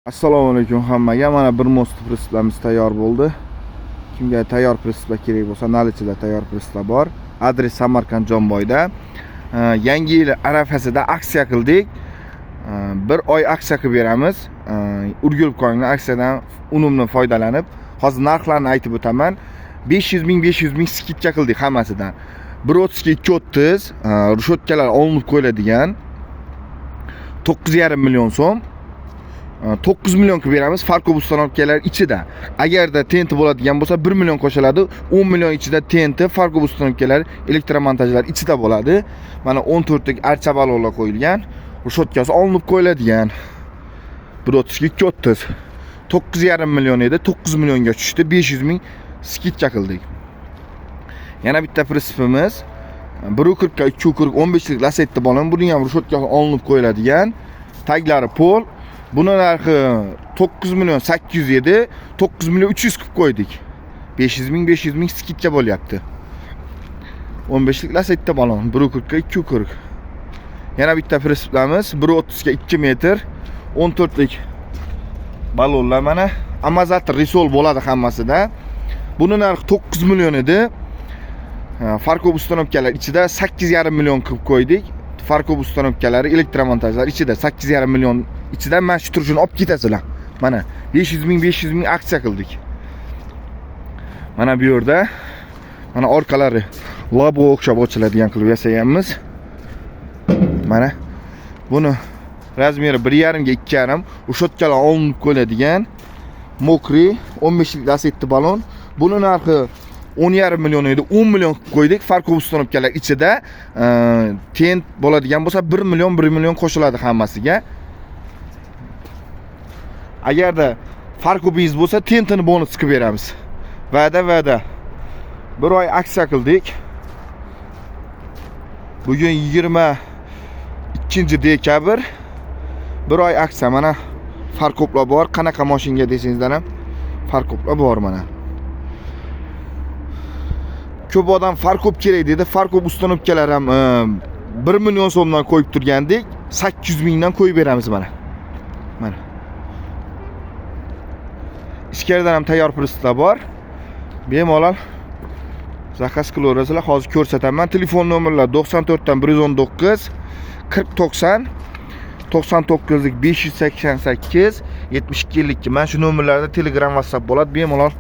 Assalomu alaykum hammaga. Mana bir most pritslarimiz tayyor bo'ldi. Kimga tayyor pritslar kerak bo'lsa, Nalichida tayyor pritslar bor. Adres Samarqand Jonboyda. Yangi yil arafasida aksiya qildik. Bir oy aksiya qilib beramiz. Urgulib qolinglar, aksiyadan unumli foydalanib. Hozir narxlarni aytib o'taman. 500 ming skidka qildik hammasidan. 1.30 ga 2.30 rushotkalar olinib qo'yiladigan 9,5 million so'm. 9 million qilib beramiz farqi uстановkalar ichida. Agarda TNT bo'ladigan bo'lsa 1 million qo'shiladi. 10 million ichida TNT farqi uстановkalar, elektromontajlar ichida bo'ladi. Mana 14 lik archa balonlar qo'yilgan. Rushotkasi olinib qo'yiladigan 1.30 ga 2.30. 9,5 million edi, 9 millionga tushdi. 500 ming skidka qildik. Yana bitta prinsipimiz 1.40 ga 2.40 15 lik lasetda balon. Buning ham rushotkasi olinib qo'yiladigan. Taglari pol. Buni narxi 9 million 800 edi, 9 million 300 qilib qo'ydik. 500 ming skidka bo'lyapti. 15 lik lasetda balon 1.40 ga 2.40. Yana bitta prinsiplarimiz 1.30 ga 2 metr 14 lik balonlar mana amortizator risol bo'ladi hammasida. Buni narxi 9 million edi. Farqi uстановkalar ichida 8,5 million qilib qo'ydik. Farqi uстановkalari, elektromontajlar ichida 8,5 million ichida mana shu turishini olib ketasizlar. Mana 500 ming aksiya qildik. Mana bu yerda mana orqalari labo o'xshab ochiladigan qilib yasaganmiz. Mana buni razmeri 1,5 ga 2,5 ushotkalar olinib qo'yiladigan mokri 15 lik lasetli balon. Buni narxi 10,5 million edi, 10 million qo'ydik. Farqi uстановkalar ichida TNT bo'ladigan bo'lsa 1 million qo'shiladi hammasiga. Agarda farqi biz bo'lsa TNTni bonus qilib beramiz. Va'da. Bir oy aksiya qildik. Bugun 22-dekabr. Bir oy aksiya mana farqoplar bor. Qanaqa mashinga desangizlar ham farqoplar bor mana. Ko'p odam farqop kerak dedi. Farqop uстановkalar ham 1 million so'mdan qo'yib turgandik. 800 mingdan qo'yib beramiz mana. Mana. Ichkaridan ham tayyor pritslar bor. Bemalol zakaz qilaverasizlar. Hozir ko'rsataman. Telefon nomerlar 94 dan 119 4090 99 lik 588 72 52. Mana shu nomerlarda Telegram, WhatsApp bo'ladi. Bemalol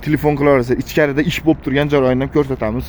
telefon qilaverasiz. Ichkarida ish bo'lib turgan joyini ham ko'rsatamiz.